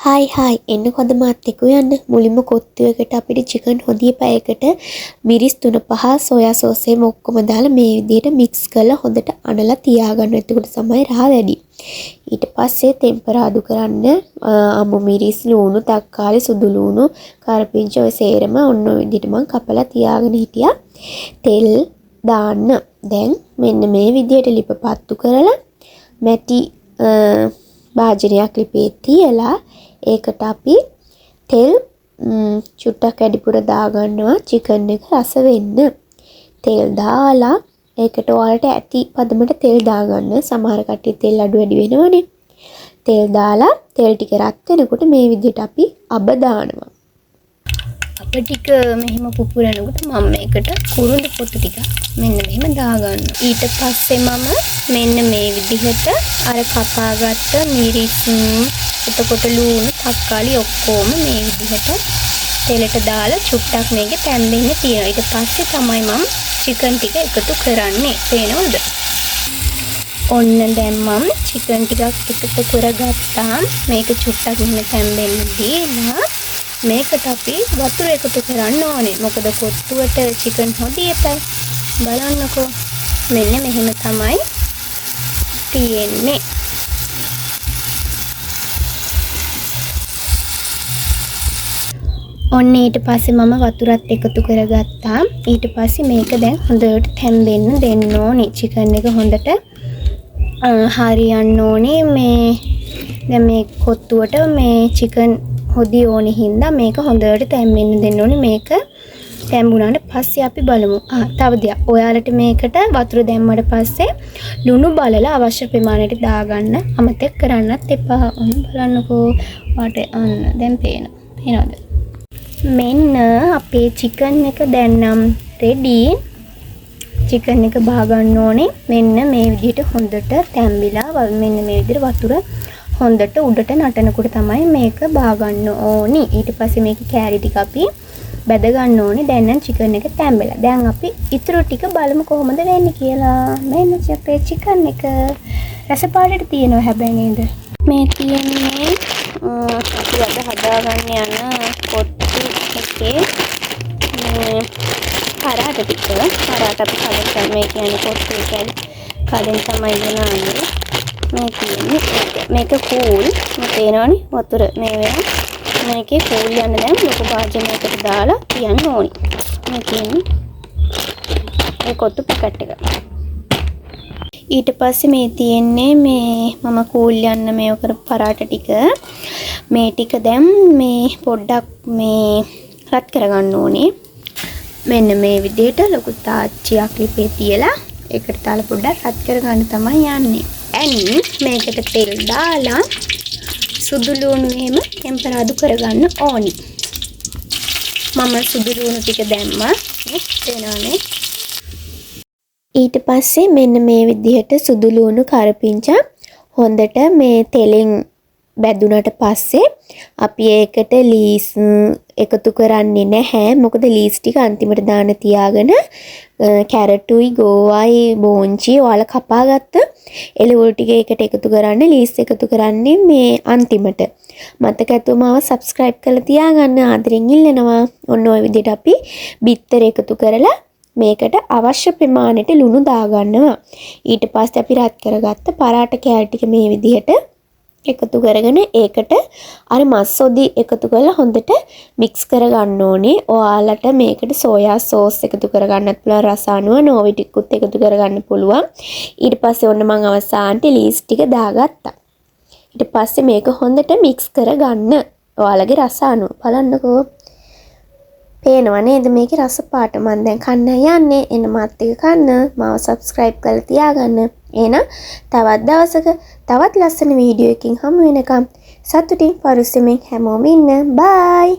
Hi එන්න කොහොද මාත් එක්ක යන්න මුලින්ම කොත්තුවකට අපිට චිකන් හොදිය පැයකට මිරිස් 3-5 සෝයා සෝස් එහෙම ඔක්කොම දාලා මේ විදිහට මික්ස් කරලා හොඳට අනලා තියාගන්න. එතකොට තමයි රහ වැඩි. ඊට පස්සේ ටෙම්පරාදු කරන්න අමු මිරිස් ලුණු තක්කාලි සුදු ලුණු කරපිංච ඔය සේරම ඔන්න ඔය විදිහට මම කපලා තියාගෙන හිටියා. තෙල් දාන්න. දැන් මෙන්න මේ විදිහට ලිපපත්තු කරලා මැටි භාජනයක් ලිපේ තියලා ඒකට අපි තෙල් චුට්ටක් වැඩිපුර දාගන්නවා චිකන් එක රස වෙන්න. තෙල් දාලා ඒකට ඔයාලට ඇති පදමට තෙල් දාගන්න. සමහර කට්ටිය තෙල් අඩු වැඩි වෙනවනේ. තෙල් දාලා තෙල් ටික රත් වෙනකොට මේ විදිහට අපි අබ දානවා. අප ටික මෙහෙම පුපුරනකොට මම මේකට කුරුඳු පොතු ටික මෙන්න මෙහෙම දාගන්නවා. ඊට පස්සේ මම මෙන්න මේ විදිහට අර කපාගත්ත මිරිස් එතකොට ලුණු තක්කාලි ඔක්කොම මේ විදිහට තෙලට දාලා චුට්ටක් මේකේ තැම්බෙන්න තියනවා. ඊට පස්සේ තමයි මම චිකන් ටික එකතු කරන්නේ. පේනවද? ඔන්න දැන් මම චිකන් ටිකක් එකතු කරගත්තා. මේක චුට්ටක් මෙහෙම තැම්බෙන්න දීලා මේකට අපි වතුර එකතු කරන්න ඕනේ. මොකද කොත්තුවට චිකන් හොදිය එපා. බලන්නකෝ. මෙන්න මෙහෙම තමයි තියෙන්නේ. ඔන්න ඊට පස්සේ මම වතුරත් එකතු කරගත්තා. ඊට පස්සේ මේක දැන් හොඳට තැම්බෙන්න දෙන්න ඕනේ. චිකන් එක හොඳට හරියන්න ඕනේ. දැන් මේ කොත්තුවට මේ චිකන් හොදිය ඕනේ හින්දා මේක හොඳට තැම්බෙන්න දෙන්න ඕනේ. මේක තැම්බුණාට පස්සේ අපි බලමු. තව දෙයක්. ඔයාලට මේකට වතුර දැම්මට පස්සේ ලුණු බලලා අවශ්‍ය ප්‍රමාණයට දාගන්න. අමතක කරන්නත් එපා. ඔන්න බලන්නකෝ. වාට අන්න දැන් පේනවද? මෙන්න අපේ චිකන් එක දැන් නම් රෙඩි. චිකන් එක බහ ගන්න ඕනේ. මෙන්න මේ විදිහට හොඳට තැම්බිලා මෙන්න මේ විදිහට වතුර හොඳට උඩට නටනකොට තමයි මේක බහ ගන්න ඕනි. ඊට පස්සේ මේක කෑලි ටික අපි බැද ගන්න ඕනේ. දැන් නම් චිකන් එක තැම්බෙලා. දැන් අපි ඊටු ටික බලමු කොහොමද වෙන්නේ කියලා. මෙන්න අපේ චිකන් එක රස පාටට තියෙනවා හැබැයි නේද? මේ තියෙන්නේ අපි අද හදාගන්න යන කොත්තු එකේ පරාට ටික. පරාට අපි කලින් මේ කියන්නේ කොත්තු එකෙන් කලින් තමයි ගෙනාන්නේ. මේ තියෙන්නේ මේක කූල්. මේ තේනවනේ වතුර මේ වෙන මේකේ කූල් යන දැන් ලොකු භාජනයකට දාලා තියන්න ඕනි. මේ තියෙන්නේ ඒ කොත්තු පැකට් එක. ඊට පස්සේ මේ තියෙන්නේ මේ මම කූල් යන්න මේ කර පරාට ටික. මේ ටික දැන් මේ පොඩ්ඩක් මේ රත් කරගන්න ඕනේ. මෙන්න මේ විදිහට ලොකු තාච්චියක් ලිපේ තියලා ඒකට දාලා පොඩ්ඩක් රත් කරගන්න තමයි යන්නේ. මේකට තෙල් දාලා සුදු ලුණු එහෙම ටෙම්පරාදු කරගන්න ඕනි. මම සුදු ලුණු ටික දැම්මා. තේනවනේ? ඊට පස්සේ මෙන්න මේ විදිහට සුදු ලුණු කරපිංචා හොඳට මේ තෙලෙන් බැදුනට පස්සේ අපි ඒකට ලීස් එකතු කරන්නේ නැහැ. මොකද ලීස් ටික අන්තිමට දාන්න තියාගෙන කැරටුයි ගෝවයි බෝංචි ඔයාලා කපාගත්ත එළවලු ටික ඒකට එකතු කරන්න. ලීස් එකතු කරන්නේ මේ අන්තිමට. මතක ඇතුව මාව subscribe කරලා තියාගන්න ආදරෙන් ඉල්ලනවා. ඔන්න ඔය විදිහට අපි බිත්තර එකතු කරලා මේකට අවශ්‍ය ප්‍රමාණයට ලුණු දාගන්නවා. ඊට පස්සේ අපි රත් කරගත්ත පරාට කෑලි ටික මේ විදිහට එකතු කරගෙන ඒකට අර මස් සොදි එකතු කරලා හොඳට මික්ස් කරගන්න ඕනේ. ඔයාලට මේකට සෝයා සෝස් එකතු කරගන්නත් පුළුවන්. රස අනුව නෝවි ටිකුත් එකතු කරගන්න පුළුවන්. ඊට පස්සේ ඔන්න මම අවසානට ලීස් ටික දාගත්තා. ඊට පස්සේ මේක හොඳට මික්ස් කරගන්න. ඔයාලගේ රස අනුව බලන්නකෝ. පේනව නේද මේකේ රස පාට? මම දැන් කන්න යන්නේ. එන මාත් එක කන්න. මාව subscribe කරලා තියාගන්න. එහෙනම් තවත් දවසක තවත් ලස්සන වීඩියෝ එකකින් හමු වෙනකම් සතුටින් පරිස්සමෙන් හැමෝම ඉන්න. බයි.